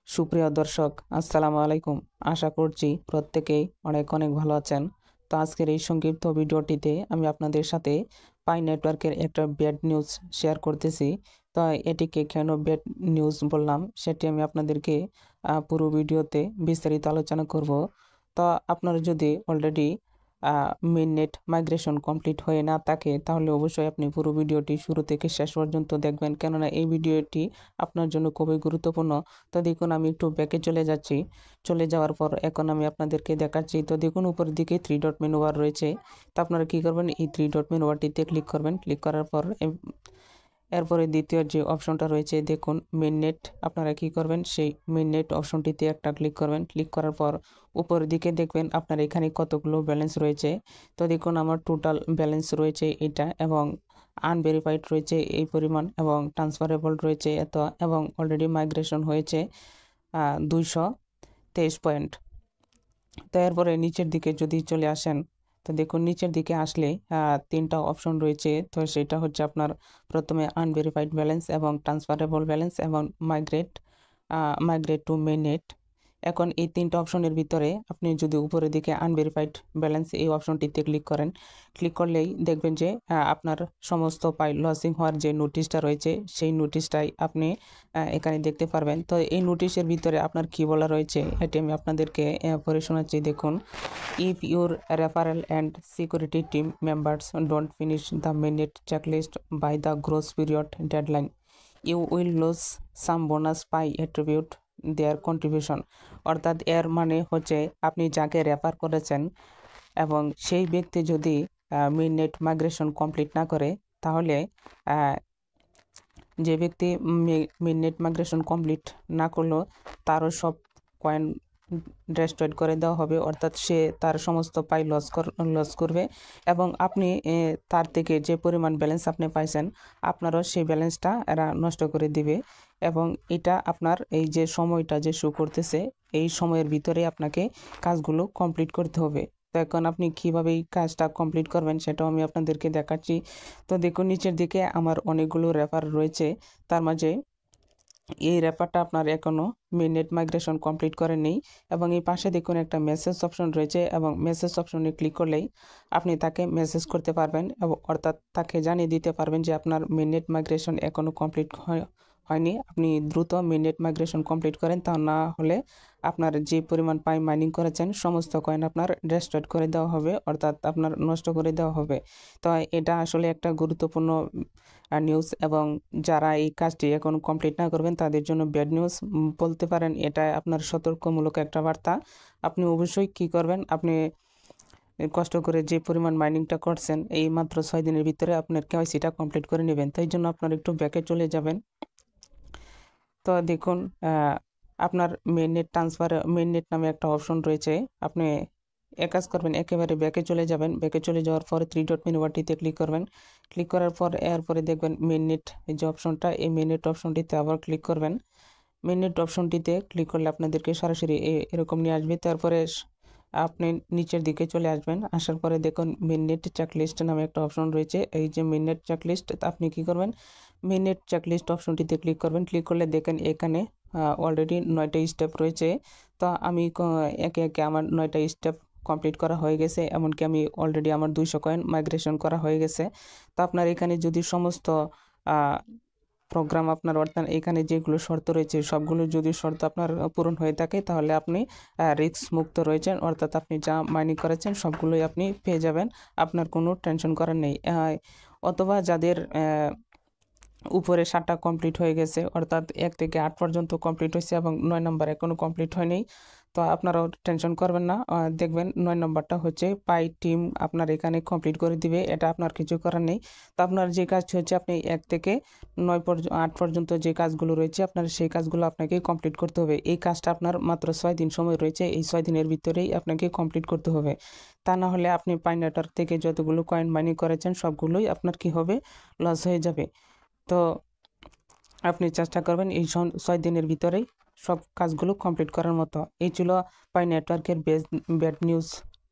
সুপ্রিয় দর্শক, আসসালামু আলাইকুম। আশা করছি প্রত্যেকেই অনেক অনেক ভালো আছেন। তো আজকের এই সংক্ষিপ্ত ভিডিওটিতে আমি আপনাদের সাথে পাই নেটওয়ার্কের একটা ব্যাড নিউজ শেয়ার করতেছি। তো এটিকে কেন ব্যাড নিউজ বললাম সেটি আমি আপনাদেরকে পুরো ভিডিওতে বিস্তারিত আলোচনা করব। তো আপনারা যদি already main net migration complete হয়ে না থাকে তাহলে অবশ্যই আপনি পুরো ভিডিওটি শুরু থেকে শেষ পর্যন্ত দেখবেন, কেননা এই ভিডিওটি আপনার জন্য খুবই গুরুত্বপূর্ণ। তো দেখুন, আমি একটু ব্যাকে চলে যাচ্ছি। চলে যাওয়ার পর এখন আমি আপনাদেরকে দেখাচ্ছি। তো দেখুন, উপরের দিকে 3 ডট মেনু বার রয়েছে। তো আপনারা কী করবেন, এই 3 ডট মেনু বারটিতে ক্লিক করবেন। ক্লিক করার পর এরপরে দ্বিতীয় যে অপশনটা রয়েছে দেখুন মেইন নেট, আপনারা কি করবেন, সেই মেইন নেট অপশনটিতে একটা ক্লিক করবেন। ক্লিক করার পর উপরের দিকে দেখবেন আপনার এখানে কতগুলো ব্যালেন্স রয়েছে। তো দেখুন, আমার টোটাল ব্যালেন্স রয়েছে এটা, এবং আনভেরিফাইড রয়েছে এই পরিমাণ, এবং ট্রান্সফারেবল রয়েছে এত, এবং অলরেডি মাইগ্রেশন হয়েছে 223 পয়েন্ট। তো এরপরে নিচের দিকে যদি চলে আসেন, তো দেখুন নিচের দিকে আসলে 3টা অপশন রয়েছে। তো সেটা হচ্ছে আপনার প্রথমে আনভেরিফাইড ব্যালেন্স, এবং ট্রান্সফারেবল ব্যালেন্স, এবং মাইগ্রেট টু মেইন নেট। এখন এই 3টা অপশনের ভিতরে আপনি যদি উপরের দিকে আনভেরিফাইড ব্যালেন্স এই অপশনটিতে ক্লিক করেন, ক্লিক করলেই দেখবেন যে আপনার সমস্ত পাই লসিং হওয়ার যে নোটিশটা রয়েছে সেই নোটিশটাই আপনি এখানে দেখতে পারবেন। তো এই নোটিশের ভিতরে আপনার কি বলা রয়েছে এটি আমি আপনাদেরকে পড়ে শোনাচ্ছি। দেখুন, if your referral and security team members don't finish the minute checklist by the grace period deadline, you will lose some bonus pay attribute their contribution. অর্থাৎ এর মানে হচ্ছে আপনি যাকে রেফার করেছেন এবং সেই ব্যক্তি যদি মেইন নেট মাইগ্রেশন কমপ্লিট না করে, তাহলে যে ব্যক্তি মেইন নেট মাইগ্রেশন কমপ্লিট না করলো তারও সব কয়েন ডেস্ট্রয়েড করে দেওয়া হবে। অর্থাৎ সে তার সমস্ত পাই লস করবে, এবং আপনি তার থেকে যে পরিমাণ ব্যালেন্স আপনি পাইছেন আপনারও সেই ব্যালেন্সটা এরা নষ্ট করে দিবে। এবং এটা আপনার এই যে সময়টা যে শো করতেছে এই সময়ের ভিতরে আপনাকে কাজগুলো কমপ্লিট করতে হবে। তো এখন আপনি কীভাবে এই কাজটা কমপ্লিট করবেন সেটাও আমি আপনাদেরকে দেখাচ্ছি। তো দেখুন, নিচের দিকে আমার অনেকগুলো রেফার রয়েছে, তার মাঝে এই রেফারটা আপনার এখনও মেইন নেট মাইগ্রেশন কমপ্লিট করেননি। এবং এই পাশে দেখুন একটা মেসেজ অপশন রয়েছে, এবং মেসেজ অপশনে ক্লিক করলেই আপনি তাকে মেসেজ করতে পারবেন, এবং অর্থাৎ তাকে জানিয়ে দিতে পারবেন যে আপনার মেইন নেট মাইগ্রেশন এখনও কমপ্লিট হয়নি, আপনি দ্রুত মেইন নেট মাইগ্রেশন কমপ্লিট করেন, তা না হলে আপনার যে পরিমাণ পাই মাইনিং করেছেন সমস্ত কয়েন আপনার ডেস্ট্রয়েড করে দেওয়া হবে, অর্থাৎ আপনার নষ্ট করে দেওয়া হবে। তো এটা আসলে একটা গুরুত্বপূর্ণ নিউজ, এবং যারা এই কাজটি এখন কমপ্লিট না করবেন তাদের জন্য ব্যাড নিউজ বলতে পারেন। এটা আপনার সতর্কমূলক একটা বার্তা। আপনি অবশ্যই কি করবেন, আপনি কষ্ট করে যে পরিমাণ মাইনিংটা করছেন এই মাত্র 6 দিনের ভিতরে আপনার কেওয়াইসিটা কমপ্লিট করে নেবেন। তাই জন্য আপনার একটু ব্যাকে চলে যাবেন। তো দেখুন, আপনার মেইন নেট নামে একটা অপশন রয়েছে। আপনি এক কাজ করবেন, একেবারে ব্যাকে চলে যাবেন। ব্যাকে চলে যাওয়ার পরে 3 ডট মেনু বারটিতে ক্লিক করবেন। ক্লিক করার পর এরপরে দেখবেন মেইন নেট এই যে অপশনটা, এই মেইন নেট অপশনটিতে আবার ক্লিক করবেন। মেইন নেট অপশনটিতে ক্লিক করলে আপনাদেরকে সরাসরি এরকম নিয়ে আসবে। তারপরে আপনি নিচের দিকে চলে আসবেন। আসার পরে দেখুন মেইন নেট চেকলিস্ট নামে একটা অপশন রয়েছে। এই যে মেইন নেট চেকলিস্ট, আপনি কি করবেন, মেইন নেট চেকলিস্ট অপশনটিতে ক্লিক করবেন। ক্লিক করলে দেখেন এখানে অলরেডি 9টা স্টেপ রয়েছে। তো আমি একে একে আমার 9টা স্টেপ কমপ্লিট করা হয়ে গেছে, এমনকি আমি অলরেডি আমার 200 কয়েন মাইগ্রেশন করা হয়ে গেছে। তো আপনার এখানে যদি সমস্ত প্রোগ্রাম আপনার, অর্থাৎ এখানে যেগুলো শর্ত রয়েছে সবগুলো যদি শর্ত আপনার পূরণ হয়ে থাকে তাহলে আপনি রিস্ক মুক্ত রয়েছেন, অর্থাৎ আপনি যা মাইনিং করেছেন সবগুলোই আপনি পেয়ে যাবেন, আপনার কোনো টেনশন করার নেই। অথবা যাদের উপরে 7টা কমপ্লিট হয়ে গেছে, অর্থাৎ 1 থেকে 8 পর্যন্ত কমপ্লিট হয়েছে এবং 9 নম্বর এখনও কমপ্লিট হয়নি, তো আপনারাও টেনশন করবেন না। দেখবেন 9 নম্বরটা হচ্ছে পাই টিম আপনার এখানে কমপ্লিট করে দিবে, এটা আপনার কিছু করার নেই। তো আপনার যে কাজটি হচ্ছে আপনি 1 থেকে 8 পর্যন্ত যে কাজগুলো রয়েছে আপনার সেই কাজগুলো আপনাকে কমপ্লিট করতে হবে। এই কাজটা আপনার মাত্র 6 দিন সময় রয়েছে, এই 6 দিনের ভিতরেই আপনাকে কমপ্লিট করতে হবে। তা না হলে আপনি পাই নেটওয়ার্ক থেকে যতগুলো কয়েন মাইনিং করেছেন সবগুলোই আপনার কি হবে, লস হয়ে যাবে। তো আপনি চেষ্টা করবেন এই 6 দিনের ভিতরেই সব কাজগুলো কমপ্লিট করার মতো। এই ছিল পাই নেটওয়ার্কের ব্যাড নিউজ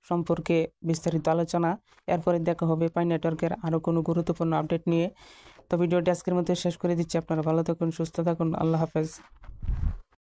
সম্পর্কে বিস্তারিত আলোচনা। এরপরে দেখা হবে পাই নেটওয়ার্কের আরও কোনো গুরুত্বপূর্ণ আপডেট নিয়ে। তো ভিডিওটি আজকের মধ্যে শেষ করে দিচ্ছি। আপনারা ভালো থাকুন, সুস্থ থাকুন, আল্লাহ হাফেজ।